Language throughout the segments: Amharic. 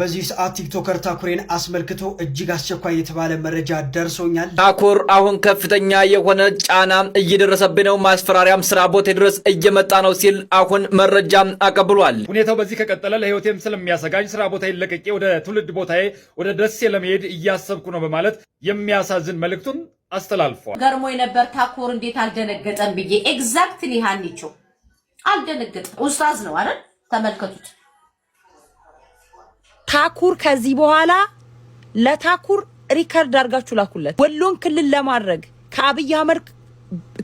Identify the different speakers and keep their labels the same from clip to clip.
Speaker 1: በዚህ ሰዓት ቲክቶከር ታኩሬን አስመልክቶ እጅግ አስቸኳይ የተባለ መረጃ ደርሶኛል።
Speaker 2: ታኩር አሁን ከፍተኛ የሆነ ጫና እየደረሰብኝ ነው፣ ማስፈራሪያም ስራ ቦቴ ድረስ እየመጣ ነው ሲል አሁን መረጃ አቀብሏል።
Speaker 3: ሁኔታው በዚህ ከቀጠለ ለህይወቴም ስለሚያሰጋኝ ስራ ቦታዬን ለቅቄ ወደ ትውልድ ቦታዬ ወደ ደሴ ለመሄድ እያሰብኩ ነው በማለት የሚያሳዝን መልእክቱን አስተላልፏል።
Speaker 4: ገርሞኝ ነበር ታኩር እንዴት አልደነገጠም ብዬ ኤግዛክትሊ ሃኒቾ አልደነገጠም። ኡስታዝ ነው አይደል? ተመልከቱት።
Speaker 5: ታኩር ከዚህ በኋላ ለታኩር ሪከርድ አድርጋችሁ ላኩለት። ወሎን ክልል ለማድረግ ከአብይ አህመድ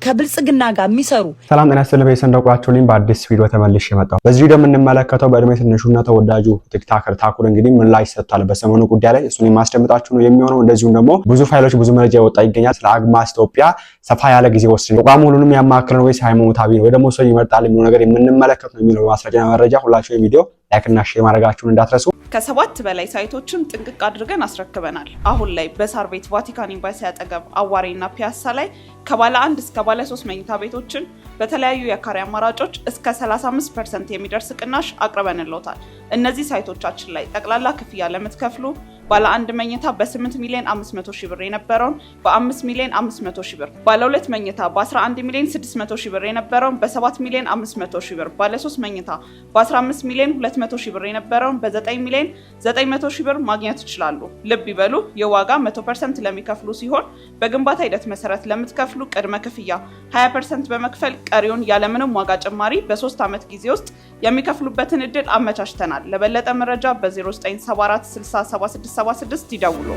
Speaker 5: ከብልጽግና ጋር የሚሰሩ
Speaker 6: ሰላም ጤና ይስጥልኝ። በሰንደቋችሁልኝ በአዲስ ቪዲዮ ተመልሼ መጣሁ። በዚህ ቪዲዮ የምንመለከተው በእድሜ ትንሹና ተወዳጁ ቲክቶከር ታኩር እንግዲህ ምላሽ ሰጥቷል በሰሞኑ ጉዳይ ላይ እሱን የማስደምጣችሁ ነው የሚሆነው። እንደዚሁም ደግሞ ብዙ ፋይሎች ብዙ መረጃ ይወጣ ይገኛል። ስለ አግማስ ኢትዮጵያ ሰፋ ያለ ጊዜ ወስደን ተቋሙ ሁሉንም ያማከለ ነው ወይስ ሃይማኖታዊ ነው ወይ ደግሞ ሰው ይመርጣል የሚለው ነገር የምንመለከት ነው የሚለው ማስረጃና መረጃ ሁላችሁ የቪዲዮ ላይክ እና ሼር ማድረጋችሁን እንዳትረሱ።
Speaker 7: ከ7 በላይ ሳይቶችን ጥንቅቅ አድርገን አስረክበናል። አሁን ላይ በሳር ቤት ቫቲካን ኤምባሲ አጠገብ አዋሬና ፒያሳ ላይ ከባለ 1 እስከ ባለ 3 መኝታ ቤቶችን በተለያዩ የካሬ አማራጮች እስከ 35% የሚደርስ ቅናሽ አቅርበንልዎታል። እነዚህ ሳይቶቻችን ላይ ጠቅላላ ክፍያ ለምትከፍሉ ባለ 1 መኝታ በ8 ሚሊዮን 500 ሺህ ብር የነበረውን በ5 ሚሊዮን 500 ሺህ ብር፣ ባለ 2 መኝታ በ11 ሚሊዮን 600 ሺህ ብር የነበረውን በ7 ሚሊዮን 500 ሺህ ብር፣ ባለ 3 መኝታ በ15 ሚሊዮን 200 ሺህ ብር የነበረውን በ9 ሚሊዮን 900 ሺህ ብር ማግኘት ይችላሉ። ልብ ይበሉ፣ የዋጋ 100% ለሚከፍሉ ሲሆን በግንባታ ሂደት መሰረት ለምትከፍሉ ቅድመ ክፍያ 20% በመክፈል ቀሪውን ያለምንም ዋጋ ጭማሪ በ3 ዓመት ጊዜ ውስጥ የሚከፍሉበትን እድል አመቻችተናል። ለበለጠ መረጃ በ0974 60 7676 ይደውሉ።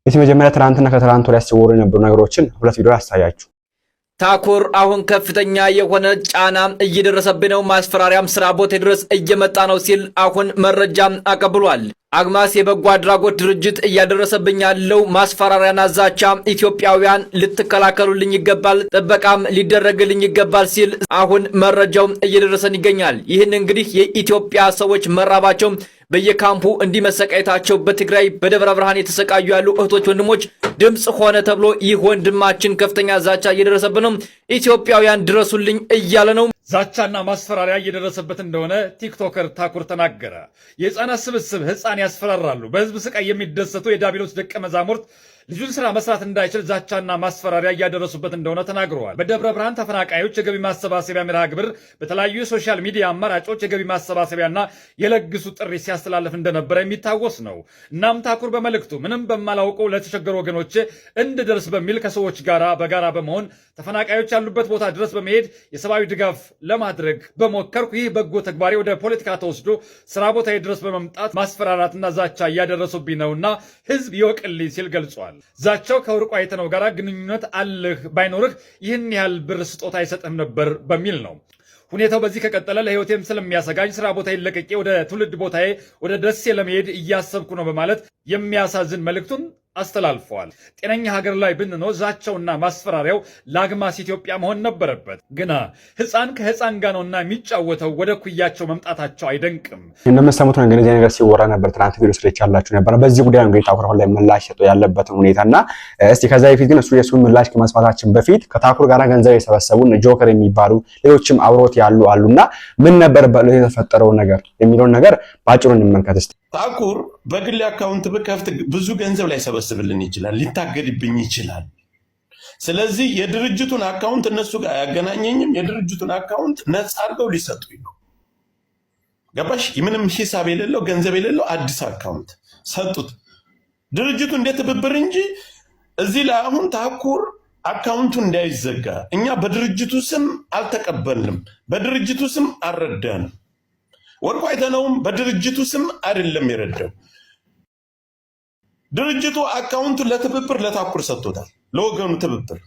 Speaker 6: እዚህ መጀመሪያ ትናንትና ከትናንት ወዲያ ሲወሩ የነበሩ ነገሮችን ሁለት ቪዲዮ ያሳያችሁ።
Speaker 2: ታኩር አሁን ከፍተኛ የሆነ ጫና እየደረሰብኝ ነው፣ ማስፈራሪያም ስራ ቦቴ ድረስ እየመጣ ነው ሲል አሁን መረጃ አቀብሏል። አግማስ የበጎ አድራጎት ድርጅት እያደረሰብኝ ያለው ማስፈራሪያና ዛቻ ኢትዮጵያውያን ልትከላከሉልኝ ይገባል፣ ጥበቃም ሊደረግልኝ ይገባል ሲል አሁን መረጃው እየደረሰን ይገኛል። ይህን እንግዲህ የኢትዮጵያ ሰዎች መራባቸው በየካምፑ እንዲመሰቃየታቸው በትግራይ በደብረ ብርሃን የተሰቃዩ ያሉ እህቶች ወንድሞች ድምጽ ሆነ ተብሎ ይህ ወንድማችን ከፍተኛ ዛቻ እየደረሰብን ነው፣ ኢትዮጵያውያን ድረሱልኝ እያለ ነው።
Speaker 3: ዛቻና ማስፈራሪያ እየደረሰበት እንደሆነ ቲክቶከር ታኩር ተናገረ። የህፃናት ስብስብ ህፃን ያስፈራራሉ። በህዝብ ስቃይ የሚደሰቱ የዳቢሎስ ደቀ መዛሙርት ልጁን ስራ መስራት እንዳይችል ዛቻና ማስፈራሪያ እያደረሱበት እንደሆነ ተናግረዋል። በደብረ ብርሃን ተፈናቃዮች የገቢ ማሰባሰቢያ መርሃ ግብር በተለያዩ የሶሻል ሚዲያ አማራጮች የገቢ ማሰባሰቢያና የለግሱ ጥሪ ሲያስተላልፍ እንደነበረ የሚታወስ ነው። እናም ታኩር በመልእክቱ ምንም በማላውቀው ለተቸገሩ ወገኖች እንድደርስ በሚል ከሰዎች ጋር በጋራ በመሆን ተፈናቃዮች ያሉበት ቦታ ድረስ በመሄድ የሰብአዊ ድጋፍ ለማድረግ በሞከርኩ ይህ በጎ ተግባሬ ወደ ፖለቲካ ተወስዶ ስራ ቦታዬ ድረስ በመምጣት ማስፈራራትና ዛቻ እያደረሱብኝ ነውና ህዝብ ይወቅልኝ ሲል ገልጿል። ዛቻው ከወርቁ አይተነው ጋር ግንኙነት አለህ ባይኖርህ ይህን ያህል ብር ስጦታ አይሰጥህም ነበር በሚል ነው። ሁኔታው በዚህ ከቀጠለ ለህይወቴም ስለሚያሰጋኝ ስራ ቦታዬን ለቅቄ ወደ ትውልድ ቦታዬ ወደ ደሴ ለመሄድ እያሰብኩ ነው በማለት የሚያሳዝን መልእክቱን አስተላልፈዋል። ጤነኛ ሀገር ላይ ብንኖር ዛቻውና ማስፈራሪያው ለአግማስ ኢትዮጵያ መሆን ነበረበት። ግና ህፃን ከህፃን ጋር ነውና የሚጫወተው ወደ ኩያቸው መምጣታቸው አይደንቅም።
Speaker 6: እንደምትሰሙት ነው እንግዲህ ነገር ሲወራ ነበር። ትናንት ቪዲዮ ስለ ያላችሁ ነበር። በዚህ ጉዳይ እንግዲህ ታኩር አሁን ላይ ምላሽ ሰጥቶ ያለበትን ሁኔታና እስቲ ከዛ በፊት ግን እሱ የሱን ምላሽ ከመስማታችን በፊት ከታኩር ጋር ገንዘብ የሰበሰቡን ጆከር የሚባሉ ሌሎችም አብሮት ያሉ አሉና ምን ነበር የተፈጠረው ነገር የሚለውን ነገር ባጭሩ እንመልከት እስቲ።
Speaker 8: ታኩር በግል አካውንት ብከፍት ብዙ ገንዘብ ላይ ሰበስብልን ይችላል፣ ሊታገድብኝ ይችላል። ስለዚህ የድርጅቱን አካውንት እነሱ ጋር አያገናኘኝም። የድርጅቱን አካውንት ነፃ አድርገው ሊሰጡኝ ነው። ገባሽ? ምንም ሂሳብ የሌለው ገንዘብ የሌለው አዲስ አካውንት ሰጡት። ድርጅቱ እንደ ትብብር እንጂ እዚህ ላይ አሁን ታኩር አካውንቱ እንዳይዘጋ እኛ በድርጅቱ ስም አልተቀበልንም፣ በድርጅቱ ስም አልረዳንም። ወርቁ አይተነውም በድርጅቱ ስም አይደለም የረዳው። ድርጅቱ አካውንቱን ለትብብር ለታኩር ሰጥቶታል፣ ለወገኑ ትብብር።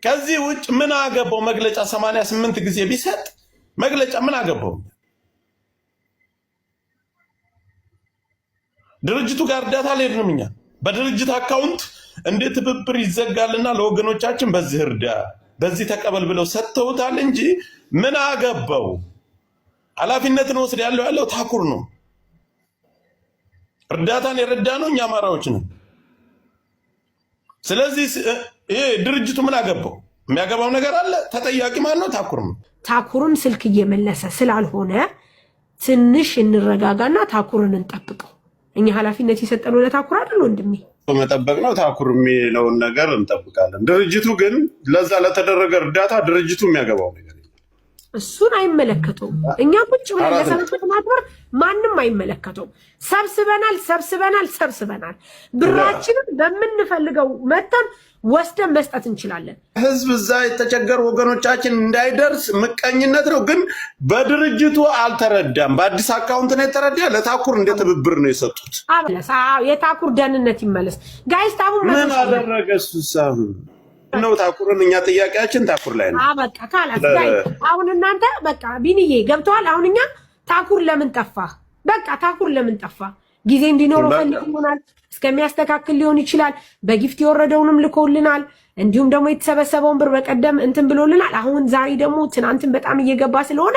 Speaker 8: ከዚህ ውጭ ምን አገባው? መግለጫ 88 ጊዜ ቢሰጥ መግለጫ ምን አገባው? ድርጅቱ ጋር እርዳታ አልሄድንም እኛ። በድርጅት አካውንት እንደ ትብብር ይዘጋልና ለወገኖቻችን በዚህ እርዳ በዚህ ተቀበል ብለው ሰጥተውታል እንጂ ምን አገባው? ኃላፊነትን ወስድ ያለው ታኩር ነው። እርዳታን የረዳ ነው እኛ አማራዎች ነን። ስለዚህ ይሄ ድርጅቱ ምን አገባው? የሚያገባው ነገር አለ? ተጠያቂ ማን ነው? ታኩር ነው።
Speaker 9: ታኩርም ስልክ እየመለሰ ስላልሆነ ትንሽ እንረጋጋና ታኩርን እንጠብቀው። እኛ ኃላፊነት የሰጠነው ለታኩር አይደል ወንድሜ?
Speaker 8: መጠበቅ ነው። ታኩር የሚለውን ነገር እንጠብቃለን። ድርጅቱ ግን ለዛ ለተደረገ እርዳታ ድርጅቱ የሚያገባው ነገር
Speaker 9: እሱን አይመለከተውም። እኛ ቁጭ ብለን ለሰንበት ማክበር ማንም አይመለከተውም። ሰብስበናል። ብራችንን በምንፈልገው መጠን ወስደን መስጠት እንችላለን።
Speaker 8: ህዝብ እዛ የተቸገሩ ወገኖቻችን እንዳይደርስ ምቀኝነት ነው። ግን በድርጅቱ አልተረዳም። በአዲስ አካውንት ነው የተረዳ። ለታኩር እንደ ትብብር ነው የሰጡት።
Speaker 9: የታኩር ደህንነት ይመለስ ጋይስ። ታቡ
Speaker 8: ምን አደረገ እሱ ነው? ታኩርን እኛ ጥያቄያችን ታኩር ላይ ነው።
Speaker 9: በቃ ካላስ አሁን እናንተ በቃ ቢኒዬ ገብተዋል። አሁን እኛ ታኩር ለምን ጠፋ? በቃ ታኩር ለምን ጠፋ? ጊዜ እንዲኖረው ፈልግ ይሆናል። እስከሚያስተካክል ሊሆን ይችላል። በጊፍት የወረደውንም ልኮልናል። እንዲሁም ደግሞ የተሰበሰበውን ብር በቀደም እንትን ብሎልናል። አሁን ዛሬ ደግሞ ትናንትን በጣም እየገባ ስለሆነ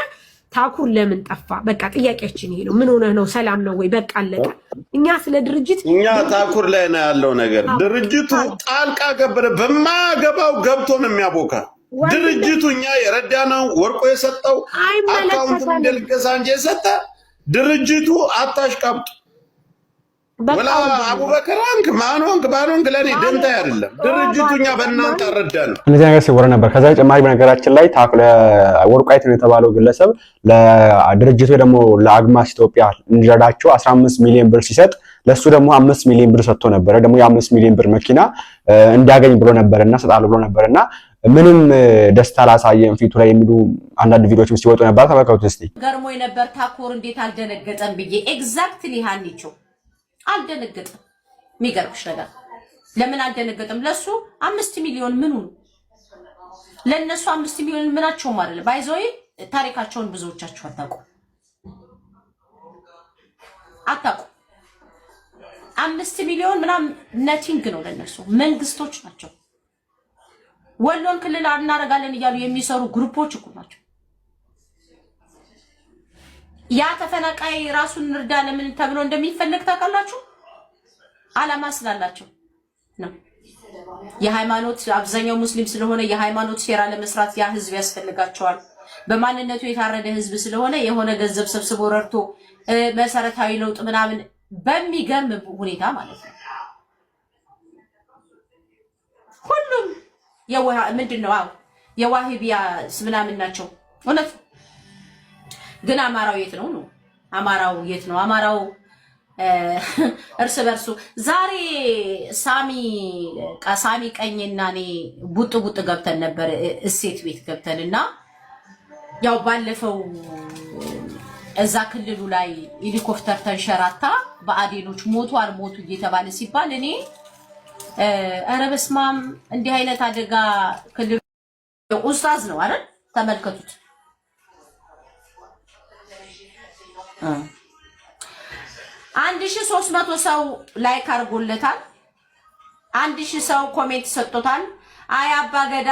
Speaker 9: ታኩር ለምን ጠፋ? በቃ ጥያቄያችን ይሄ ነው። ምን ሆነ ነው? ሰላም ነው ወይ? በቃ አለቀ። እኛ ስለ ድርጅት
Speaker 8: እኛ ታኩር ላይ ነው ያለው ነገር። ድርጅቱ ጣልቃ ገበረ በማገባው ገብቶ ነው የሚያቦካ ድርጅቱ። እኛ የረዳነው ወርቆ የሰጠው አካውንት እንደልገሳ እንጂ የሰጠ ድርጅቱ አታሽቃብጡ። ወላ አቡበከር አንክ ማኖንክ ለኔ ደንታ አይደለም። ድርጅቱ እኛ በእናንተ አረዳን።
Speaker 6: እነዚህ ነገር ሲወራ ነበር። ከዛ ተጨማሪ በነገራችን ላይ ወርቋይት ነው የተባለው ግለሰብ ለድርጅቱ ደግሞ ለአግማስ ኢትዮጵያ እንዲረዳቸው 15 ሚሊዮን ብር ሲሰጥ ለሱ ደግሞ 5 ሚሊዮን ብር ሰጥቶ ነበር። ደግሞ የ5 ሚሊዮን ብር መኪና እንዲያገኝ ብሎ ነበርና ሰጣለሁ ብሎ ነበርና ምንም ደስታ አላሳየም ፊቱ ላይ የሚሉ አንዳንድ ቪዲዮዎችም ሲወጡ ነበር። ተመልከቱት እስቲ።
Speaker 4: ገርሞኝ ነበር ታኩር እንዴት አልደነገጠም ብዬ ኤግዛክትሊ ሃኒቾ አልደነገጠም። የሚገርምሽ ነገር ለምን አልደነገጠም? ለሱ 5 ሚሊዮን ምኑ ለነሱ 5 ሚሊዮን ምናቸውም አይደለ። ባይዘው ታሪካቸውን ብዙዎቻችሁ አታውቁ። 5 ሚሊዮን ምናምን ነቲንግ ነው ለነሱ። መንግስቶች ናቸው። ወሎን ክልል እናደርጋለን እያሉ የሚሰሩ ግሩፖች እኮ ናቸው። ያ ተፈናቃይ ራሱን እርዳ ለምን ተብሎ እንደሚፈልግ ታውቃላችሁ? አላማ ስላላቸው ነው። የሃይማኖት አብዛኛው ሙስሊም ስለሆነ የሃይማኖት ሴራ ለመስራት ያ ህዝብ ያስፈልጋቸዋል። በማንነቱ የታረደ ህዝብ ስለሆነ የሆነ ገንዘብ ሰብስቦ ረድቶ መሰረታዊ ለውጥ ምናምን በሚገርም ሁኔታ ማለት ነው። ሁሉም ምንድነው የዋሂቢያ ምናምን ናቸው እውነት። ግን አማራው የት ነው? አማራው የት ነው? አማራው እርስ በርሱ ዛሬ ሳሚ ቀኝና እኔ ቡጥ ገብተን ነበር እሴት ቤት ገብተንና ያው ባለፈው እዛ ክልሉ ላይ ሄሊኮፕተር ተንሸራታ በአዴኖች ሞቱ አልሞቱ እየተባለ ሲባል እኔ ኧረ በስመ አብ እንዲህ አይነት አደጋ ክልሉ ኡስታዝ ነው አይደል? ተመልከቱት። 1300 ሰው ላይክ አድርጎለታል። 1000 ሰው ኮሜንት ሰጥቶታል። አይ አባገዳ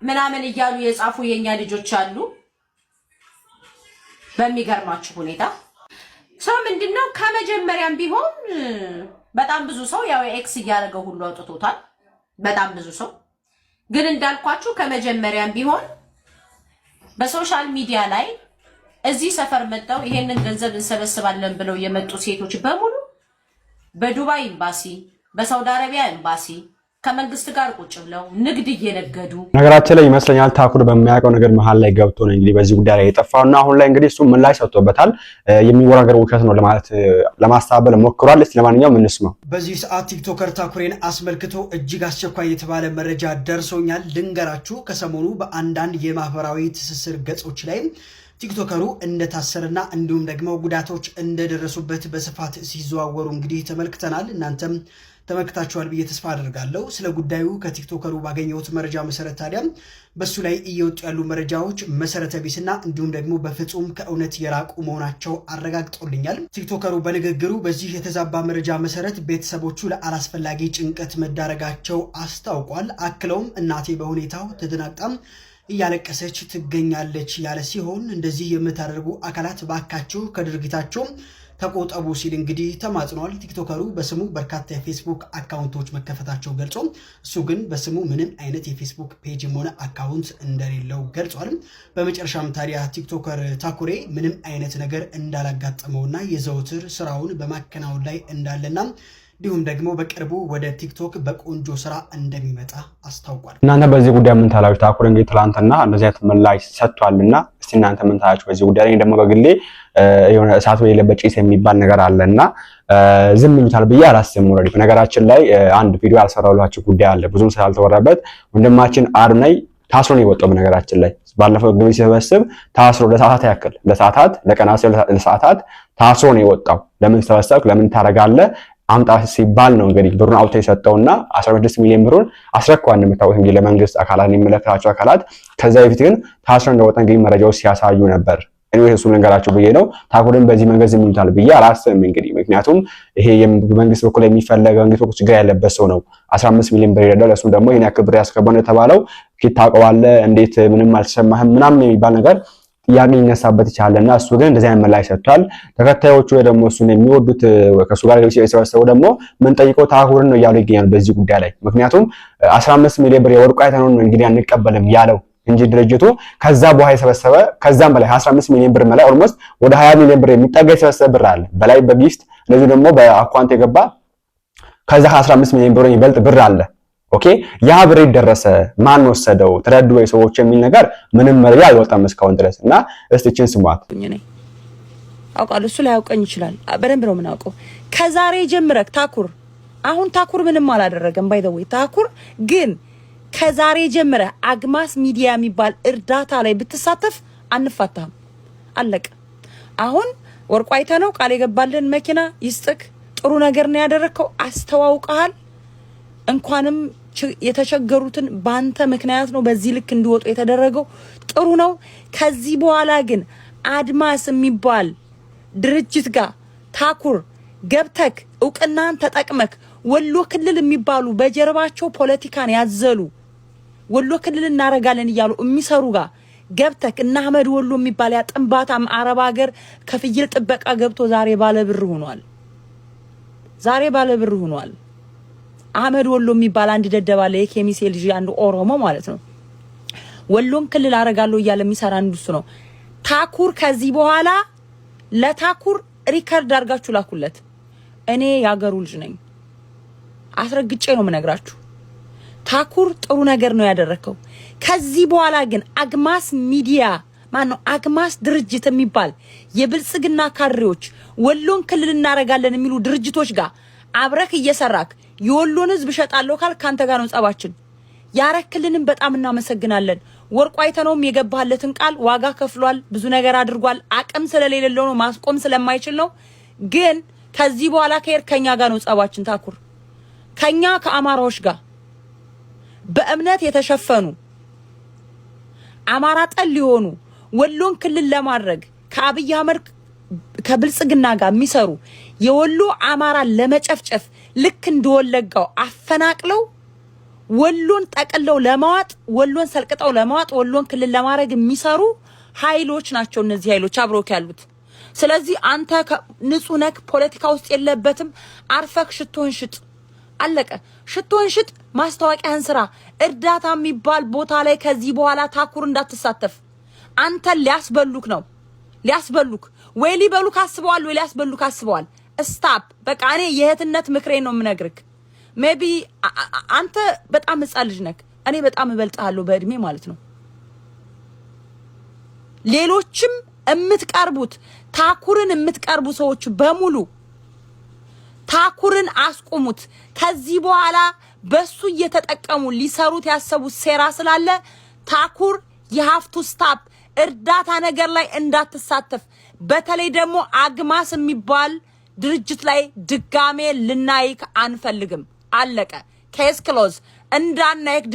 Speaker 4: ምናምን እያሉ የጻፉ የኛ ልጆች አሉ። በሚገርማችሁ ሁኔታ ሰው ምንድነው ከመጀመሪያም ቢሆን በጣም ብዙ ሰው ያው ኤክስ እያደረገው ሁሉ አውጥቶታል። በጣም ብዙ ሰው ግን እንዳልኳችሁ ከመጀመሪያም ቢሆን በሶሻል ሚዲያ ላይ እዚህ ሰፈር መጣው ይሄንን ገንዘብ እንሰበስባለን ብለው የመጡ ሴቶች በሙሉ በዱባይ ኤምባሲ፣ በሳውዲ አረቢያ ኤምባሲ ከመንግስት ጋር ቁጭ ብለው ንግድ እየነገዱ
Speaker 6: ነገራችን ላይ ይመስለኛል ታኩር በሚያውቀው ነገር መሃል ላይ ገብቶ ነው እንግዲህ በዚህ ጉዳይ ላይ የጠፋውና አሁን ላይ እንግዲህ እሱ ምን ላይ ሰጥቶበታል። የሚወራገር ውሸት ነው ለማለት ለማስተባበል ሞክሯል። እስቲ ለማንኛውም እንስማው።
Speaker 1: በዚህ ሰዓት ቲክቶከር ታኩሬን አስመልክቶ እጅግ አስቸኳይ የተባለ መረጃ ደርሶኛል ልንገራችሁ። ከሰሞኑ በአንዳንድ የማህበራዊ ትስስር ገጾች ላይ ቲክቶከሩ እንደታሰረና እንዲሁም ደግሞ ጉዳቶች እንደደረሱበት በስፋት ሲዘዋወሩ እንግዲህ ተመልክተናል። እናንተም ተመልክታችኋል ብዬ ተስፋ አደርጋለሁ። ስለ ጉዳዩ ከቲክቶከሩ ባገኘሁት መረጃ መሰረት ታዲያ በሱ ላይ እየወጡ ያሉ መረጃዎች መሰረተ ቢስና እንዲሁም ደግሞ በፍጹም ከእውነት የራቁ መሆናቸው አረጋግጦልኛል። ቲክቶከሩ በንግግሩ በዚህ የተዛባ መረጃ መሰረት ቤተሰቦቹ ለአላስፈላጊ ጭንቀት መዳረጋቸው አስታውቋል። አክለውም እናቴ በሁኔታው ተደናግጣም እያለቀሰች ትገኛለች ያለ ሲሆን እንደዚህ የምታደርጉ አካላት ባካችሁ ከድርጊታቸው ተቆጠቡ ሲል እንግዲህ ተማጽኗል። ቲክቶከሩ በስሙ በርካታ የፌስቡክ አካውንቶች መከፈታቸው ገልጾ እሱ ግን በስሙ ምንም አይነት የፌስቡክ ፔጅም ሆነ አካውንት እንደሌለው ገልጿል። በመጨረሻም ታዲያ ቲክቶከር ታኩሬ ምንም አይነት ነገር እንዳላጋጠመውና የዘውትር ስራውን በማከናወን ላይ እንዳለና እንዲሁም ደግሞ በቅርቡ ወደ ቲክቶክ በቆንጆ ስራ እንደሚመጣ አስታውቋል።
Speaker 6: እናንተ በዚህ ጉዳይ ምን ታላችሁ? ታኩር እንግዲህ ትላንትና እንደዚህ አይነት ምላሽ ሰጥቷልና እስቲ እናንተ ምን ታላችሁ በዚህ ጉዳይ? እኔ ደግሞ በግሌ የሆነ እሳት የሌለበት ጭስ የሚባል ነገር አለና ዝም ይሉታል ብዬ አላስብም። ወረዲ በነገራችን ላይ አንድ ቪዲዮ ያልሰራሁላችሁ ጉዳይ አለ ብዙም ስላልተወራበት ወንድማችን አርነይ ታስሮ ነው የወጣው። በነገራችን ላይ ባለፈው ግቢ ሲሰበስብ ታስሮ ለሰዓታት ያክል ለቀናት ለሰዓታት ታስሮ ነው የወጣው። ለምን ተሰበሰብክ ለምን ታረጋለህ አምጣ ሲባል ነው እንግዲህ ብሩን አውጥቶ የሰጠውና 16 ሚሊዮን ብሩን አስረክቧል። እንደምታውቁት እንግዲህ ለመንግስት አካላት የሚመለከታቸው አካላት ከዛ በፊት ግን ታስሮ እንደወጣ እንግዲህ መረጃዎች ሲያሳዩ ነበር። እኔ እሱ ልንገራችሁ ብዬ ነው። ታኩርን በዚህ መንገድ ዝም ይሉታል ብዬ አላስብም። እንግዲህ ምክንያቱም ይሄ በመንግስት በኩል የሚፈለገው እንግዲህ ችግር ያለበት ሰው ነው 15 ሚሊዮን ብር ይደዳል። እሱም ደግሞ ይሄን ያክል ብር ያስገባው የተባለው ታውቀዋለህ እንዴት ምንም አልተሰማህም ምናምን የሚባል ነገር ጥያቄ ይነሳበት ይችላልና እሱ ግን እንደዚህ አይነት ምላሽ ሰጥቷል። ተከታዮቹ ደግሞ እሱን የሚወዱት ከሱ ጋር የተሰበሰበው ደግሞ ምን ጠይቀው ታኩርን ነው እያሉ ይገኛሉ በዚህ ጉዳይ ላይ። ምክንያቱም 15 ሚሊዮን ብር የወርቁ አይተነውን እንግዲህ አንቀበልም ያለው እንጂ ድርጅቱ ከዛ በኋላ የሰበሰበ ከዛም በላይ 15 ሚሊዮን ብር በላይ ኦልሞስት ወደ 20 ሚሊዮን ብር የሚጠጋ የሰበሰበ ብር አለ በላይ በጊፍት እንደዚህ ደግሞ በአካውንት የገባ ከዛ 15 ሚሊዮን ብር የሚበልጥ ብር አለ። ኦኬ ያ ብር ይደረሰ ማን ወሰደው ተረዱ ወይ ሰዎች የሚል ነገር ምንም መረጃ አልወጣም እስካሁን ድረስ እና እስቲችን ስሟት
Speaker 5: አውቃለሁ እሱ ላይ ያውቀኝ ይችላል በደንብ ነው የምናውቀው። ከዛሬ ጀምረክ ታኩር አሁን ታኩር ምንም አላደረገም ባይ ዘ ወይ ታኩር ግን ከዛሬ ጀምረ አግማስ ሚዲያ የሚባል እርዳታ ላይ ብትሳተፍ አንፋታም አለቀ። አሁን ወርቁ አይተነው ቃል የገባልን መኪና ይስጥክ ጥሩ ነገር ነው ያደረከው አስተዋውቀሃል። እንኳንም የተቸገሩትን ባንተ ምክንያት ነው በዚህ ልክ እንዲወጡ የተደረገው ጥሩ ነው። ከዚህ በኋላ ግን አድማስ የሚባል ድርጅት ጋር ታኩር ገብተክ እውቅናን ተጠቅመክ ወሎ ክልል የሚባሉ በጀርባቸው ፖለቲካን ያዘሉ ወሎ ክልል እናረጋለን እያሉ የሚሰሩ ጋር ገብተክ እና አህመድ ወሎ የሚባል ያ ጥንባታም አረብ ሀገር ከፍይል ጥበቃ ገብቶ ዛሬ ባለብር ሆኗል። አህመድ ወሎ የሚባል አንድ ደደባለ የኬሚሴ ልጅ አንድ ኦሮሞ ማለት ነው ወሎን ክልል አረጋለሁ እያለ የሚሰራ አንዱስ ነው። ታኩር ከዚህ በኋላ ለታኩር ሪከርድ አድርጋችሁ ላኩለት። እኔ ያገሩ ልጅ ነኝ አስረግጬ ነው የምነግራችሁ። ታኩር ጥሩ ነገር ነው ያደረከው። ከዚህ በኋላ ግን አግማስ ሚዲያ ማነው አግማስ ድርጅት የሚባል የብልጽግና ካድሬዎች ወሎን ክልል እናረጋለን የሚሉ ድርጅቶች ጋር አብረክ እየሰራክ የወሎን ህዝብ ሸጣለሁ ካል ካንተ ጋር ነው ጸባችን። ያረክልንም በጣም እናመሰግናለን። ወርቁ አይተነውም የገባለትን ቃል ዋጋ ከፍሏል፣ ብዙ ነገር አድርጓል። አቅም ስለሌለው ነው ማስቆም ስለማይችል ነው። ግን ከዚህ በኋላ ከኛ ጋር ነው ጸባችን። ታኩር ከኛ ከአማራዎች ጋር በእምነት የተሸፈኑ አማራ ጠል ሊሆኑ ወሎን ክልል ለማድረግ ከአብይ አህመድ ከብልጽግና ጋር የሚሰሩ የወሎ አማራ ለመጨፍጨፍ ልክ እንደወለጋው አፈናቅለው ወሎን ጠቅለው ለማዋጥ ወሎን ሰልቅጠው ለማዋጥ ወሎን ክልል ለማድረግ የሚሰሩ ኃይሎች ናቸው እነዚህ ኃይሎች አብሮክ ያሉት። ስለዚህ አንተ ንጹህ ነክ ፖለቲካ ውስጥ የለበትም። አርፈክ ሽቶን ሽጥ አለቀ። ሽቶን ሽጥ፣ ማስታወቂያን ስራ። እርዳታ የሚባል ቦታ ላይ ከዚህ በኋላ ታኩር እንዳትሳተፍ። አንተ ሊያስበሉክ ነው ሊያስበሉክ ወይ ሊበሉክ አስበዋል ወይ ሊያስበሉክ አስበዋል። ስታፕ በቃ እኔ የእህትነት ምክሬ ነው የምነግርክ። ሜቢ አንተ በጣም ህፃን ልጅ ነክ፣ እኔ በጣም እበልጥሃለሁ በእድሜ ማለት ነው። ሌሎችም እምትቀርቡት ታኩርን የምትቀርቡ ሰዎች በሙሉ ታኩርን አስቁሙት። ከዚህ በኋላ በሱ እየተጠቀሙ ሊሰሩት ያሰቡት ሴራ ስላለ ታኩር የሀፍቱ ስታፕ እርዳታ ነገር ላይ እንዳትሳተፍ። በተለይ ደግሞ አግማስ የሚባል ድርጅት ላይ ድጋሜ ልናይክ አንፈልግም። አለቀ። ኬስ ክሎዝ። እንዳናይክ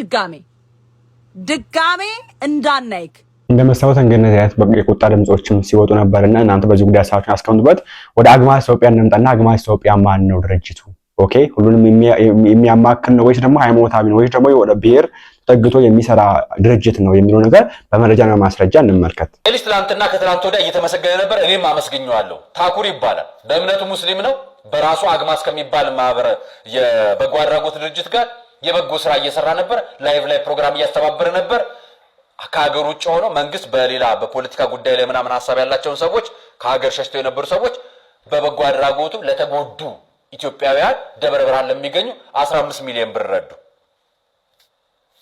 Speaker 5: ድጋሜ እንዳናይክ።
Speaker 6: እንደመሰሉት እንግዲህ የቁጣ ድምጾችም ሲወጡ ነበርና እናንተ በዚህ ጉዳይ ሀሳባችሁን አስቀምጡበት። ወደ አግማስ ኢትዮጵያ እንምጣና አግማስ ኢትዮጵያ ማን ነው ድርጅቱ? ኦኬ ሁሉንም የሚያማክል ነው ወይስ ደግሞ ሃይማኖታዊ ነው ወይስ ደግሞ ወደ ብሔር ተጠግቶ የሚሰራ ድርጅት ነው የሚለው ነገር በመረጃና ማስረጃ እንመልከት።
Speaker 10: ልጅ ትላንትና ከትላንት ወዲያ እየተመሰገነ ነበር። እኔም አመስግኘዋለሁ። ታኩር ይባላል። በእምነቱ ሙስሊም ነው። በራሱ አግማስ ከሚባል ማህበር የበጎ አድራጎት ድርጅት ጋር የበጎ ስራ እየሰራ ነበር። ላይቭ ላይ ፕሮግራም እያስተባበረ ነበር። ከሀገር ውጭ ሆኖ መንግስት በሌላ በፖለቲካ ጉዳይ ላይ ምናምን ሐሳብ ያላቸውን ሰዎች ከሀገር ሸሽተው የነበሩ ሰዎች በበጎ አድራጎቱ ለተጎዱ ኢትዮጵያውያን ደብረ ብርሃን ለሚገኙ 15 ሚሊዮን ብር ረዱ።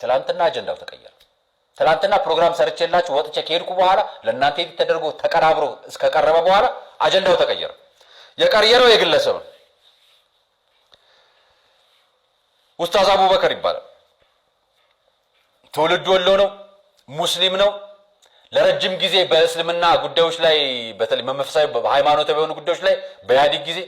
Speaker 10: ትላንትና አጀንዳው ተቀየረ። ትላንትና ፕሮግራም ሰርቼላችሁ ወጥቼ ከሄድኩ በኋላ ለእናንተ ተደርጎ ተቀራብሮ እስከቀረበ በኋላ አጀንዳው ተቀየረ። የቀየረው የግለሰብ ኡስታዝ አቡበከር ይባላል። ትውልድ ወሎ ነው። ሙስሊም ነው። ለረጅም ጊዜ በእስልምና ጉዳዮች ላይ በተለይ መንፈሳዊ በሃይማኖታዊ በሆኑ ጉዳዮች ላይ በኢህአዴግ ጊዜ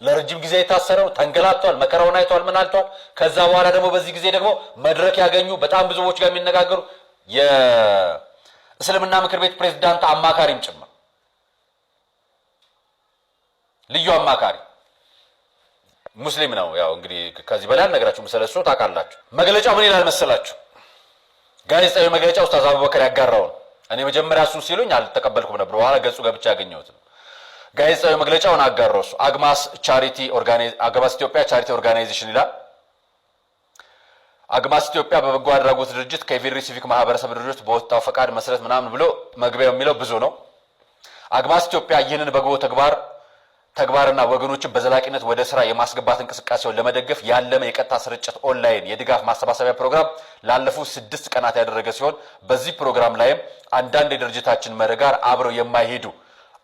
Speaker 10: ለረጅም ጊዜ የታሰረው ተንገላቷል። መከራውን አይቷል። ምን አልቷል። ከዛ በኋላ ደግሞ በዚህ ጊዜ ደግሞ መድረክ ያገኙ በጣም ብዙዎች ጋር የሚነጋገሩ የእስልምና ምክር ቤት ፕሬዝዳንት አማካሪም ጭምር ልዩ አማካሪ ሙስሊም ነው። ያው እንግዲህ ከዚህ በላይ ነገራችሁ መሰለሱ ታውቃላችሁ። መግለጫው ምን ይላል መሰላችሁ? ጋዜጣዊ መግለጫ ኡስታዝ አቡበከር ያጋራው። እኔ መጀመሪያ እሱን ሲሉኝ አልተቀበልኩም ነበር። በኋላ ገጹ ገብቻ ያገኘሁት ጋዜጣዊ መግለጫውን አጋራው። እሱ አግማስ ኢትዮጵያ ቻሪቲ ኦርጋናይዜሽን ይላል። አግማስ ኢትዮጵያ በበጎ አድራጎት ድርጅት ከኢፌዴሪ ሲቪክ ማህበረሰብ ድርጅት በወጣው ፈቃድ መሰረት ምናምን ብሎ መግቢያው የሚለው ብዙ ነው። አግማስ ኢትዮጵያ ይህንን በጎ ተግባርና ወገኖችን በዘላቂነት ወደ ስራ የማስገባት እንቅስቃሴውን ለመደገፍ ያለመ የቀጥታ ስርጭት ኦንላይን የድጋፍ ማሰባሰቢያ ፕሮግራም ላለፉት 6 ቀናት ያደረገ ሲሆን በዚህ ፕሮግራም ላይም አንዳንድ የድርጅታችን መርህ ጋር አብረው የማይሄዱ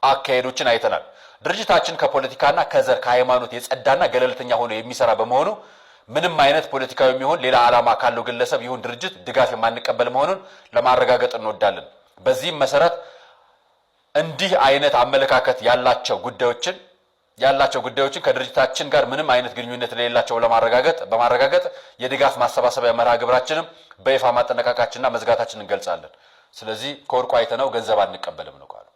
Speaker 10: አካሄዶችን አይተናል። ድርጅታችን ከፖለቲካና ከዘር ከሃይማኖት የጸዳና ገለልተኛ ሆኖ የሚሰራ በመሆኑ ምንም አይነት ፖለቲካዊ የሚሆን ሌላ ዓላማ ካለው ግለሰብ ይሁን ድርጅት ድጋፍ የማንቀበል መሆኑን ለማረጋገጥ እንወዳለን። በዚህም መሰረት እንዲህ አይነት አመለካከት ያላቸው ጉዳዮችን ከድርጅታችን ጋር ምንም አይነት ግንኙነት የሌላቸው በማረጋገጥ የድጋፍ ማሰባሰቢያ መርሃ ግብራችንም በይፋ ማጠናቀቃችንና መዝጋታችንን እንገልጻለን። ስለዚህ ከወርቁ አይተነው ገንዘብ አንቀበልም ነው ቃሉ።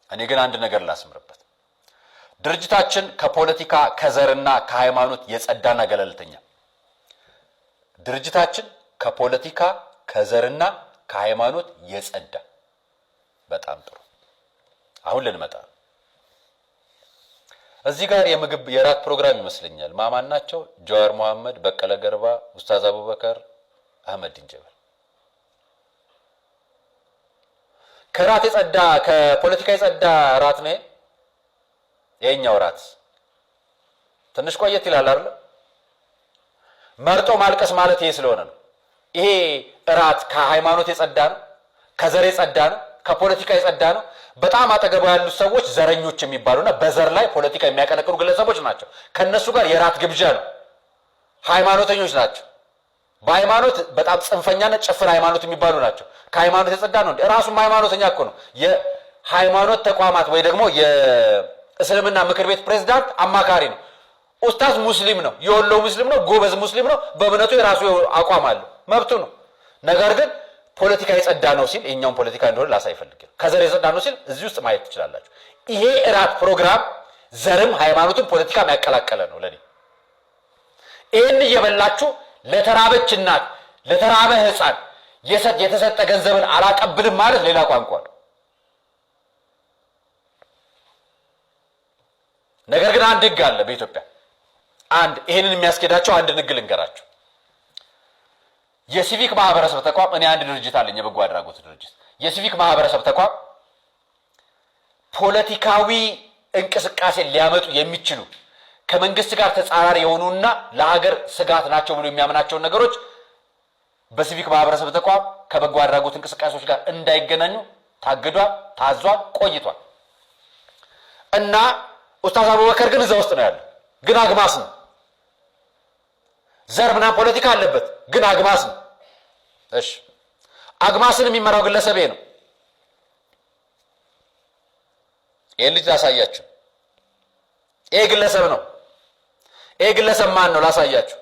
Speaker 10: እኔ ግን አንድ ነገር ላስምርበት። ድርጅታችን ከፖለቲካ ከዘርና ከሃይማኖት የጸዳና ገለልተኛ ድርጅታችን ከፖለቲካ ከዘርና ከሃይማኖት የጸዳ በጣም ጥሩ። አሁን ልንመጣ እዚህ ጋር የራት ፕሮግራም ይመስለኛል። ማማን ናቸው? ጀዋር መሐመድ፣ በቀለ ገርባ፣ ኡስታዝ አቡበከር፣ አህመድ ዲንጀበል። ከራት የጸዳ ከፖለቲካ የጸዳ ራት ነው የኛው ራት። ትንሽ ቆየት ይላል አይደል? መርጦ ማልቀስ ማለት ይሄ ስለሆነ ነው። ይሄ ራት ከሃይማኖት የጸዳ ነው፣ ከዘር የጸዳ ነው፣ ከፖለቲካ የጸዳ ነው። በጣም አጠገቡ ያሉት ሰዎች ዘረኞች የሚባሉና በዘር ላይ ፖለቲካ የሚያቀነቅኑ ግለሰቦች ናቸው። ከነሱ ጋር የራት ግብዣ ነው። ሃይማኖተኞች ናቸው። በሃይማኖት በጣም ጽንፈኛና ጭፍን ሃይማኖት የሚባሉ ናቸው። ከሃይማኖት የጸዳ ነው። ራሱም ሃይማኖተኛ እኮ ነው። የሃይማኖት ተቋማት ወይ ደግሞ የእስልምና ምክር ቤት ፕሬዝዳንት አማካሪ ነው። ኡስታዝ ሙስሊም ነው። የወሎ ሙስሊም ነው። ጎበዝ ሙስሊም ነው። በእምነቱ የራሱ አቋም አለው። መብቱ ነው። ነገር ግን ፖለቲካ የጸዳ ነው ሲል የኛውን ፖለቲካ እንደሆነ ላሳይ ፈልጌ ነው። ከዘር የጸዳ ነው ሲል እዚህ ውስጥ ማየት ትችላላችሁ። ይሄ እራት ፕሮግራም ዘርም ሃይማኖትም ፖለቲካም ያቀላቀለ ነው። ለኔ ይሄን እየበላችሁ ለተራበች እናት ለተራበ ህፃን የተሰጠ ገንዘብን አላቀብልም ማለት ሌላ ቋንቋ ነው። ነገር ግን አንድ ህግ አለ በኢትዮጵያ። አንድ ይሄንን የሚያስኬዳቸው አንድ ንግል እንገራችሁ። የሲቪክ ማህበረሰብ ተቋም እኔ አንድ ድርጅት አለኝ፣ የበጎ አድራጎት ድርጅት። የሲቪክ ማህበረሰብ ተቋም ፖለቲካዊ እንቅስቃሴ ሊያመጡ የሚችሉ ከመንግስት ጋር ተጻራሪ የሆኑና ለሀገር ስጋት ናቸው ብሎ የሚያምናቸውን ነገሮች በሲቪክ ማህበረሰብ ተቋም ከበጎ አድራጎት እንቅስቃሴዎች ጋር እንዳይገናኙ ታግዷል፣ ታዟል፣ ቆይቷል። እና ኡስታዝ አቡበከር ግን እዛ ውስጥ ነው ያለው። ግን አግማስ ነው። ዘር ምናምን ፖለቲካ አለበት፣ ግን አግማስ ነው። እሺ አግማስን የሚመራው ግለሰብ ነው። ይሄ ልጅ ላሳያችሁ። ይሄ ግለሰብ ነው። ይሄ ግለሰብ ማን ነው ላሳያችሁ።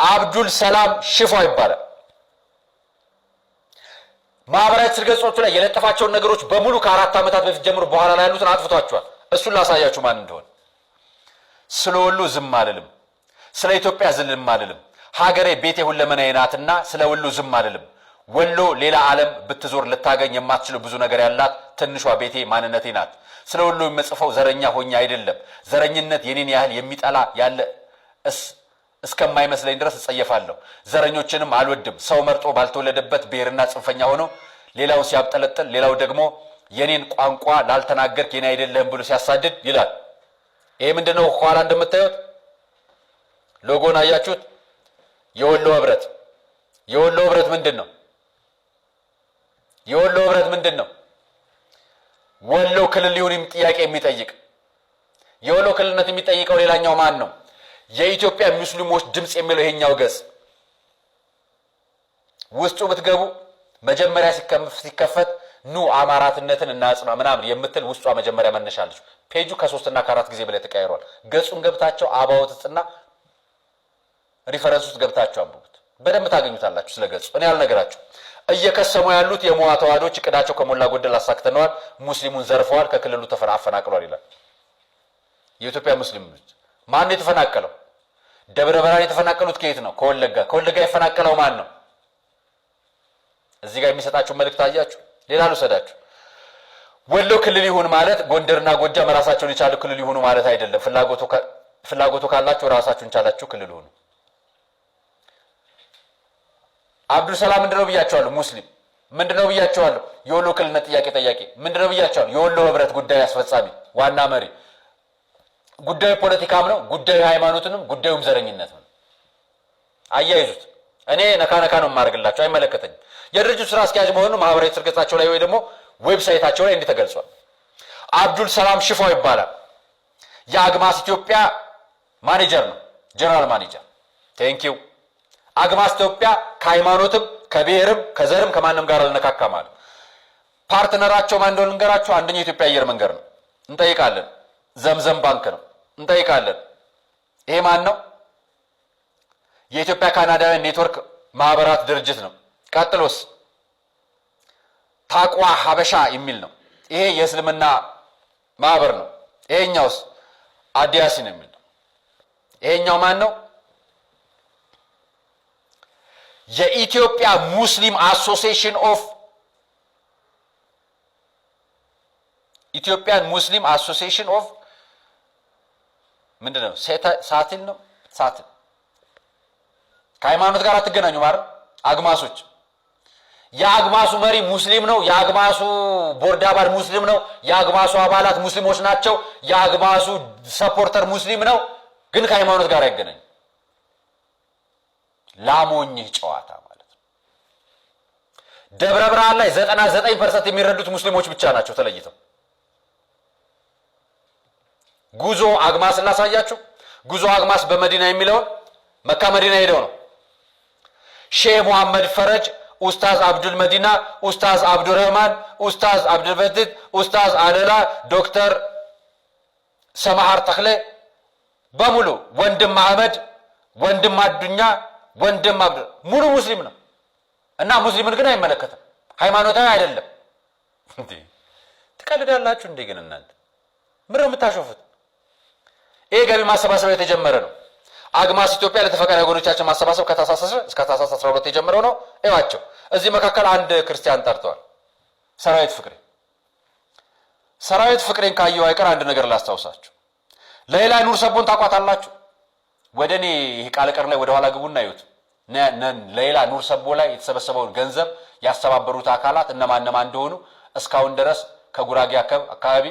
Speaker 10: አብዱል ሰላም ሽፋ ይባላል። ማህበራዊ ትስስር ገጾቹ ላይ የለጠፋቸውን ነገሮች በሙሉ ከ4 ዓመታት በፊት ጀምሮ በኋላ ላይ ያሉትን አጥፍቷቸዋል። እሱን ላሳያችሁ ማን እንደሆነ። ስለ ወሎ ዝም አልልም፣ ስለ ኢትዮጵያ ዝም አልልም፣ ሀገሬ ቤቴ ሁለመናዬ ናትና ስለ ወሎ ዝም አልልም። ወሎ ሌላ ዓለም ብትዞር ልታገኝ የማትችለው ብዙ ነገር ያላት ትንሿ ቤቴ ማንነቴ ናት። ስለ ወሎ የምጽፈው ዘረኛ ሆኜ አይደለም። ዘረኝነት የኔን ያህል የሚጠላ ያለ እስከማይመስለኝ ድረስ እጸየፋለሁ። ዘረኞችንም አልወድም። ሰው መርጦ ባልተወለደበት ብሔርና ጽንፈኛ ሆኖ ሌላው ሲያብጠለጥል፣ ሌላው ደግሞ የኔን ቋንቋ ላልተናገርክ የኔ አይደለም ብሎ ሲያሳድድ ይላል። ይሄ ምንድነው? ኋላ እንደምታዩት ሎጎን አያችሁት? የወሎ ህብረት። የወሎ ህብረት ምንድነው? የወሎ ህብረት ምንድነው? ወሎ ክልል ይሁን ጥያቄ የሚጠይቅ የወሎ ክልልነት የሚጠይቀው ሌላኛው ማን ነው? የኢትዮጵያ ሙስሊሞች ድምጽ የሚለው ይሄኛው ገጽ ውስጡ ብትገቡ መጀመሪያ ሲከፈት ኑ አማራትነትን እናጽና ምናምን የምትል ውስጧ መጀመሪያ መነሻለች። ፔጁ ከ3 እና ከ4 ጊዜ በላይ ተቀያይሯል። ገጹን ገብታችሁ አባውትጽና ሪፈረንስ ውስጥ ገብታችሁ አንብቡት። በደንብ ታገኙታላችሁ። ስለ ገጹ እኔ ያልነገራችሁ። እየከሰሙ ያሉት የሞዋ ተዋዶች እቅዳቸው ከሞላ ጎደል አሳክተነዋል፣ ሙስሊሙን ዘርፈዋል፣ ከክልሉ አፈናቅሏል ይላል። የኢትዮጵያ ሙስሊሞች ማን የተፈናቀለው? ደብረ ብርሃን የተፈናቀሉት ከየት ነው? ከወለጋ። ከወለጋ የፈናቀለው ማን ነው? እዚህ ጋር የሚሰጣችሁ መልእክት አያችሁ። ሌላ ልውሰዳችሁ። ወሎ ክልል ይሁን ማለት ጎንደርና ጎጃም ራሳቸውን የቻሉ ክልል ይሁኑ ማለት አይደለም። ፍላጎቱ ካላችሁ ራሳችሁን ቻላችሁ ክልል ሁኑ። አብዱል ሰላም ምንድነው ብያቸዋለሁ? ሙስሊም ምንድነው ብያቸዋለሁ? የወሎ ክልልነት ጥያቄ ጠያቂ ምንድነው ብያቸዋለሁ? የወሎ ህብረት ጉዳይ አስፈጻሚ ዋና መሪ። ጉዳዩ ፖለቲካም ነው፣ ጉዳዩ ሃይማኖትንም፣ ጉዳዩም ዘረኝነት ነው። አያይዙት። እኔ ነካ ነው የማደርግላችሁ፣ አይመለከተኝም። የድርጅቱ ስራ አስኪያጅ መሆኑ ማህበራዊ ትስስር ገጻቸው ላይ ወይ ደግሞ ዌብሳይታቸው ላይ እንዲህ ተገልጿል። አብዱል ሰላም ሽፋው ይባላል። የአግማስ ኢትዮጵያ ማኔጀር ነው፣ ጀነራል ማኔጀር። ቴንኪው። አግማስ ኢትዮጵያ ከሃይማኖትም ከብሔርም ከዘርም ከማንም ጋር አልነካካም አለ። ፓርትነራቸው ማን እንደሆነ ልንገራችሁ። አንደኛው የኢትዮጵያ አየር መንገድ ነው፣ እንጠይቃለን። ዘምዘም ባንክ ነው፣ እንጠይቃለን። ይሄ ማን ነው? የኢትዮጵያ ካናዳውያን ኔትወርክ ማህበራት ድርጅት ነው። ቀጥሎስ ታቋ ሀበሻ የሚል ነው። ይሄ የእስልምና ማህበር ነው። ይሄኛውስ አዲያሲን የሚል ነው። ይሄኛው ማን ነው? የኢትዮጵያ ሙስሊም አሶሲዬሽን ኦፍ ኢትዮጵያን ሙስሊም አሶሲዬሽን ኦፍ ምንድነው? ሳቲል ነው። ሳቲል ከሃይማኖት ጋር አትገናኙ ማለት አግማሶች። የአግማሱ መሪ ሙስሊም ነው። የአግማሱ ቦርድ አባል ሙስሊም ነው። የአግማሱ አባላት ሙስሊሞች ናቸው። የአግማሱ ሰፖርተር ሙስሊም ነው። ግን ከሃይማኖት ጋር አይገናኙ። ላሞኝህ ጨዋታ ማለት ነው። ደብረ ብርሃን ላይ 99% የሚረዱት ሙስሊሞች ብቻ ናቸው ተለይተው። ጉዞ አግማስ ላሳያችሁ። ጉዞ አግማስ በመዲና የሚለውን መካ መዲና ሄደው ነው። ሼህ ሙሐመድ ፈረጅ፣ ኡስታዝ አብዱል መዲና፣ ኡስታዝ አብዱረህማን፣ ኡስታዝ አብዱል በትት፣ ኡስታዝ አለላ፣ ዶክተር ሰማሃር ተክሌ በሙሉ ወንድም አህመድ፣ ወንድም አዱኛ፣ ወንድም አብዱ ሙሉ ሙስሊም ነው እና ሙስሊምን ግን አይመለከትም። ሃይማኖታዊ አይደለም። እንዴ ትቀልዳላችሁ እንዴ? ግን እናንተ ምንድነው የምታሾፉት? ይሄ ገቢ ማሰባሰብ የተጀመረ ነው። አግማስ ኢትዮጵያ ለተፈቃሪ ወገኖቻችን ማሰባሰብ ከታህሳስ እስከ ታህሳስ 12 የጀመረው ነው። እዩዋቸው። እዚህ መካከል አንድ ክርስቲያን ጠርተዋል። ሰራዊት ፍቅሬ። ሰራዊት ፍቅሬን ካየው አይቀር አንድ ነገር ላስታውሳችሁ። ሌላ ኑር ሰቦን ታቋታላችሁ? ወደ እኔ ይሄ ቃል ቀር ላይ ወደ ኋላ ግቡና እዩት። ሌላ ኑር ሰቦ ላይ የተሰበሰበውን ገንዘብ ያስተባበሩት አካላት እነማን እንደሆኑ እስካሁን ድረስ ከጉራጌ አካባቢ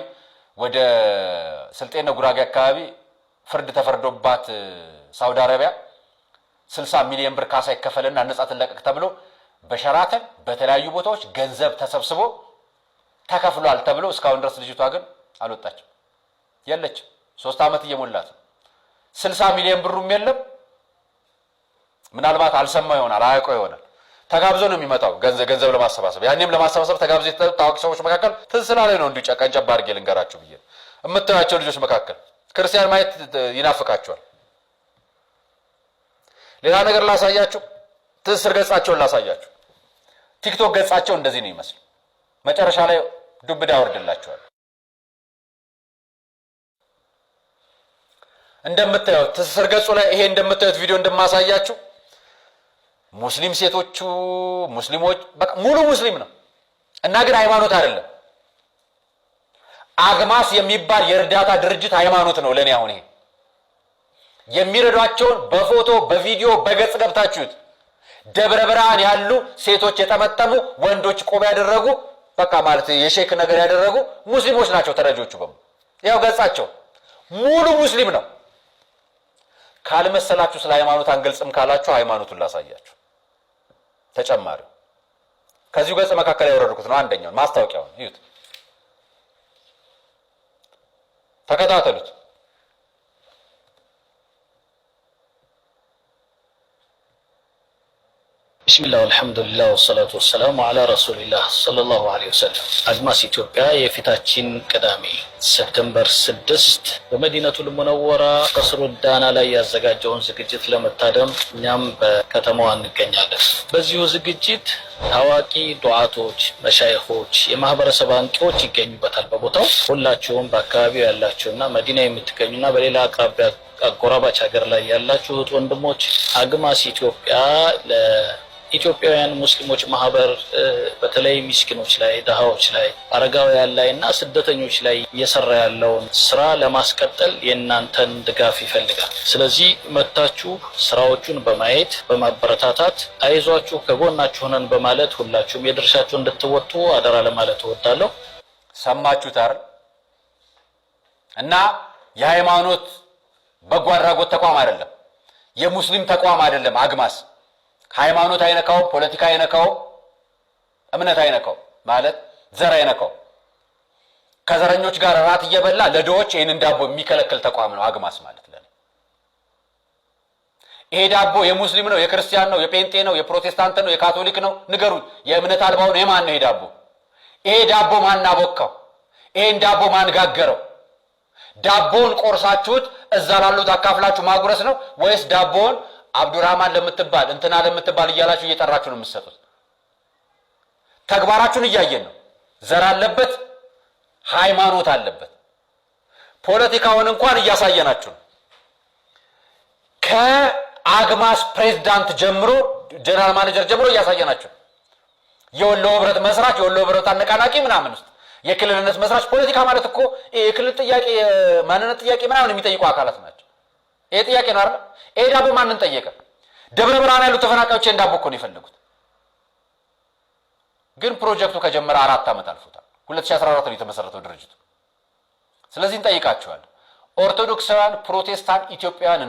Speaker 10: ወደ ስልጤና ጉራጌ አካባቢ ፍርድ ተፈርዶባት ሳውዲ አረቢያ 60 ሚሊዮን ብር ካሳ ይከፈልና ነጻ ትለቀቅ ተብሎ በሸራተን በተለያዩ ቦታዎች ገንዘብ ተሰብስቦ ተከፍሏል ተብሎ እስካሁን ድረስ ልጅቷ ግን አልወጣችም፣ የለችም። 3 ዓመት እየሞላት 60 ሚሊዮን ብሩም የለም። ምናልባት አልሰማ ይሆናል፣ አያውቀው ይሆናል። ተጋብዞ ነው የሚመጣው ገንዘብ ለማሰባሰብ። ያኔም ለማሰባሰብ ተጋብዞ የተጠሩ ታዋቂ ሰዎች መካከል ትዝላ ላይ ነው እንዲሁ ጨቀንጨብ አድርጌ ልንገራችሁ ብዬ የምታዩቸው ልጆች መካከል ክርስቲያን ማየት ይናፍቃቸዋል። ሌላ ነገር ላሳያችሁ፣ ትስስር ገጻቸውን ላሳያችሁ። ቲክቶክ ገጻቸው እንደዚህ ነው ይመስል። መጨረሻ ላይ ዱብዳ ያወርድላችኋል። እንደምታዩት ትስስር ገጹ ላይ ይሄ እንደምታዩት ቪዲዮ እንደማሳያችሁ ሙስሊም ሴቶቹ ሙስሊሞች በቃ ሙሉ ሙስሊም ነው እና ግን ሃይማኖት አይደለም። አግማስ የሚባል የእርዳታ ድርጅት ሃይማኖት ነው ለኔ። አሁን ይሄ የሚረዷቸውን በፎቶ በቪዲዮ በገጽ ገብታችሁት ደብረ ብርሃን ያሉ ሴቶች የጠመጠሙ ወንዶች ቆብ ያደረጉ በቃ ማለት የሼክ ነገር ያደረጉ ሙስሊሞች ናቸው ተረጆቹ በሙሉ። ያው ገጻቸው ሙሉ ሙስሊም ነው። ካልመሰላችሁ ስለ ሃይማኖት አንገልጽም ካላችሁ ሃይማኖቱን ላሳያችሁ። ተጨማሪ ከዚሁ ገጽ መካከል ያወረድኩት ነው። አንደኛው ማስታወቂያውን ይዩት፣ ተከታተሉት።
Speaker 11: ቢስሚላህ አልሐምዱሊላህ ወሰላቱ ወሰላሙ አላ ረሱሊላህ ሰለላሁ ዐለይሂ ወሰለም። አግማስ ኢትዮጵያ የፊታችን ቅዳሜ ሴፕቴምበር 6 በመዲነቱል ሙነወራ ቀስሩ ዳና ላይ ያዘጋጀውን ዝግጅት ለመታደም እኛም በከተማዋ እንገኛለን። በዚሁ ዝግጅት ታዋቂ ዱዓቶች፣ መሻይኾች፣ የማህበረሰብ አንቂዎች ይገኙበታል። በቦታው ሁላችሁም በአካባቢው ያላችሁና መዲና የምትገኙና በሌላ አቅራቢያ አጎራባች ሀገር ላይ ያላችሁ እህት ወንድሞች አግማስ ኢትዮጵያ ኢትዮጵያውያን ሙስሊሞች ማህበር በተለይ ምስኪኖች ላይ ደሃዎች ላይ አረጋውያን ላይ እና ስደተኞች ላይ እየሰራ ያለውን ስራ ለማስቀጠል የእናንተን ድጋፍ ይፈልጋል። ስለዚህ መታችሁ ስራዎቹን በማየት በማበረታታት አይዟችሁ ከጎናችሁ ነን በማለት ሁላችሁም የድርሻችሁን እንድትወጡ አደራ ለማለት እወዳለሁ።
Speaker 10: ሰማችሁት አይደል? እና የሃይማኖት በጎ አድራጎት ተቋም አይደለም፣ የሙስሊም ተቋም አይደለም። አግማስ ሃይማኖት አይነካው፣ ፖለቲካ አይነካው፣ እምነት አይነካው፣ ማለት ዘር አይነካው። ከዘረኞች ጋር ራት እየበላ ለድሆች ይሄንን ዳቦ የሚከለክል ተቋም ነው አግማስ ማለት ለኔ። ይሄ ዳቦ የሙስሊም ነው፣ የክርስቲያን ነው፣ የጴንጤ ነው፣ የፕሮቴስታንት ነው፣ የካቶሊክ ነው? ንገሩኝ። የእምነት አልባው ነው የማን ነው ይሄ ዳቦ? ይሄ ዳቦ ማን አቦካው? ይሄን ዳቦ ማን ጋገረው? ዳቦን ቆርሳችሁት እዛ ላሉት አካፍላችሁ ማጉረስ ነው ወይስ ዳቦን አብዱራህማን ለምትባል እንትና ለምትባል እያላችሁ እየጠራችሁ ነው የምትሰጡት? ተግባራችሁን እያየን ነው። ዘር አለበት፣ ሃይማኖት አለበት። ፖለቲካውን እንኳን እያሳየናችሁ ነው። ከአግማስ ፕሬዝዳንት ጀምሮ ጀነራል ማኔጀር ጀምሮ እያሳየናችሁ ነው። የወሎ ህብረት መስራች፣ የወሎ ህብረት አነቃናቂ ምናምን ውስጥ የክልልነት መስራች። ፖለቲካ ማለት እኮ የክልል ጥያቄ ማንነት ጥያቄ ምናምን የሚጠይቁ አካላት ናቸው። ይሄ ጥያቄ ነው አይደል? ይሄ ዳቦ ማንን ጠየቀ? ደብረ ብርሃን ያሉ ተፈናቃዮች ዳቦ እኮ ነው የፈለጉት። ግን ፕሮጀክቱ ከጀመረ 4 ዓመት አልፎታል። 2014 ነው የተመሰረተው ድርጅቱ። ስለዚህ እንጠይቃቸዋለን። ኦርቶዶክሳውያን፣ ፕሮቴስታንት ኢትዮጵያውያን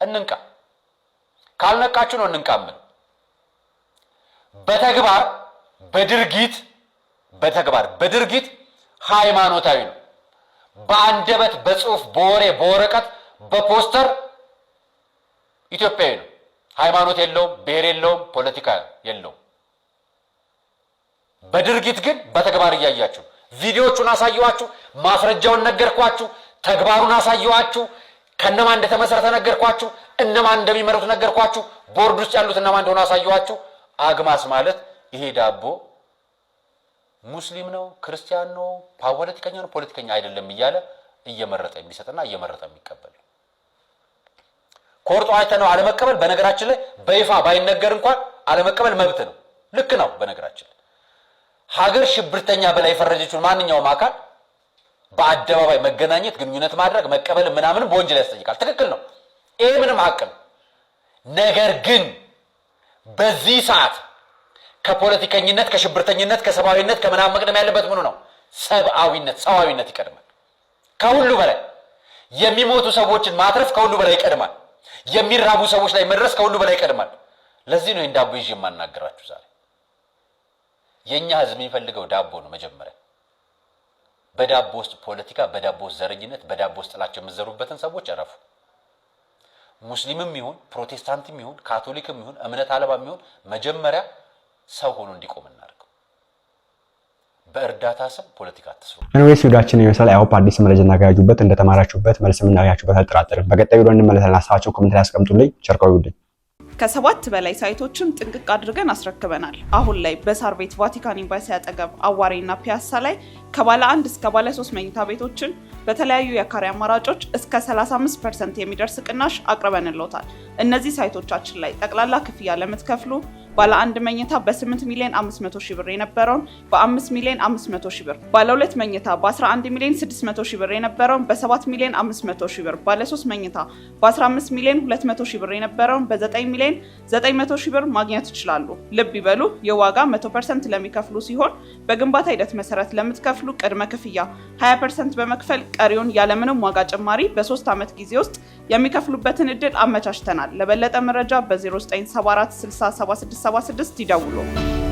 Speaker 10: እንንቃ። ካልነቃችሁ ነው እንንቃምን። በድርጊት ሃይማኖታዊ ነው። በአንደበት በጽሁፍ በወሬ በወረቀት በፖስተር ኢትዮጵያዊ ነው። ሃይማኖት የለውም፣ ብሔር የለውም፣ ፖለቲካ የለውም። በድርጊት ግን በተግባር እያያችሁ ቪዲዮቹን አሳየዋችሁ፣ ማስረጃውን ነገርኳችሁ፣ ተግባሩን አሳየዋችሁ፣ ከነማን እንደተመሰረተ ነገርኳችሁ፣ እነማን እንደሚመሩት ነገርኳችሁ፣ ቦርድ ውስጥ ያሉት እነማን እንደሆነ አሳየዋችሁ። አግማስ ማለት ይሄ ዳቦ ሙስሊም ነው፣ ክርስቲያን ነው፣ ፖለቲከኛ ነው፣ ፖለቲከኛ አይደለም እያለ እየመረጠ የሚሰጥና እየመረጠ የሚቀበል ኮርጦ አይተነው አለመቀበል። በነገራችን ላይ በይፋ ባይነገር እንኳን አለመቀበል መብት ነው፣ ልክ ነው። በነገራችን ላይ ሀገር ሽብርተኛ በላይ የፈረጀችውን ማንኛውም አካል በአደባባይ መገናኘት፣ ግንኙነት ማድረግ፣ መቀበል ምናምን በወንጀል ያስጠይቃል። ትክክል ነው። ይሄ ምንም ሀቅ ነው። ነገር ግን በዚህ ሰዓት ከፖለቲከኝነት፣ ከሽብርተኝነት፣ ከሰብአዊነት ከምናምን መቅደም ያለበት ምኑ ነው? ሰብአዊነት፣ ሰዋዊነት ይቀድማል። ከሁሉ በላይ የሚሞቱ ሰዎችን ማትረፍ ከሁሉ በላይ ይቀድማል። የሚራቡ ሰዎች ላይ መድረስ ከሁሉ በላይ ይቀድማል። ለዚህ ነው ዳቦ ይዤ የማናገራችሁ ዛሬ። የኛ ህዝብ የሚፈልገው ዳቦ ነው። መጀመሪያ በዳቦ ውስጥ ፖለቲካ፣ በዳቦ ውስጥ ዘረኝነት፣ በዳቦ ውስጥ ጥላቻ የምትዘሩበትን ሰዎች አረፉ። ሙስሊምም ይሁን ፕሮቴስታንትም ይሁን ካቶሊክም ይሁን እምነት አልባም ይሁን መጀመሪያ ሰው ሆኖ እንዲቆም እናድርገው። በእርዳታ ስም ፖለቲካ አትስሩ።
Speaker 6: ኤኒዌይስ ቪዲዮአችን ይመስላል። አይሆፕ አዲስ መረጃ እናገኛችሁበት፣ እንደተማራችሁበት፣ መልስም እናገኛችሁበት አልጠራጠርም። በቀጣይ ቪዲዮ እንመለሳለን። ሀሳባችሁን ኮሜንት ላይ አስቀምጡልኝ። ቸር ቆዩልኝ።
Speaker 7: ከ7 በላይ ሳይቶችን ጥንቅቅ አድርገን አስረክበናል። አሁን ላይ በሳር ቤት ቫቲካን ኤምባሲ አጠገብ አዋሬና ፒያሳ ላይ ከባለ 1 እስከ ባለ 3 መኝታ ቤቶችን በተለያዩ የካሬ አማራጮች እስከ 35% የሚደርስ ቅናሽ አቅርበንልዎታል። እነዚህ ሳይቶቻችን ላይ ጠቅላላ ክፍያ ለምትከፍሉ ባለ 1 መኝታ በ8 ሚሊዮን 500 ሺህ ብር የነበረውን በ5 ሚሊዮን 500 ሺህ ብር፣ ባለ 2 መኝታ በ11 ሚሊዮን 600 ሺህ ብር የነበረውን በ7 ሚሊዮን 500 ሺህ ብር፣ ባለ 3 መኝታ በ15 ሚሊዮን 200 ሺህ ብር የነበረውን በ9 ሚሊዮን 900 ሺህ ብር ማግኘት ይችላሉ። ልብ ይበሉ፣ የዋጋ 100% ለሚከፍሉ ሲሆን በግንባታ ሂደት መሰረት ለምትከፍሉ ቅድመ ክፍያ 20% በመክፈል ቀሪውን ያለምንም ዋጋ ጭማሪ በ3 ዓመት ጊዜ ውስጥ የሚከፍሉበትን እድል አመቻችተናል። ለበለጠ መረጃ በ0974 60 7676 ይደውሉ።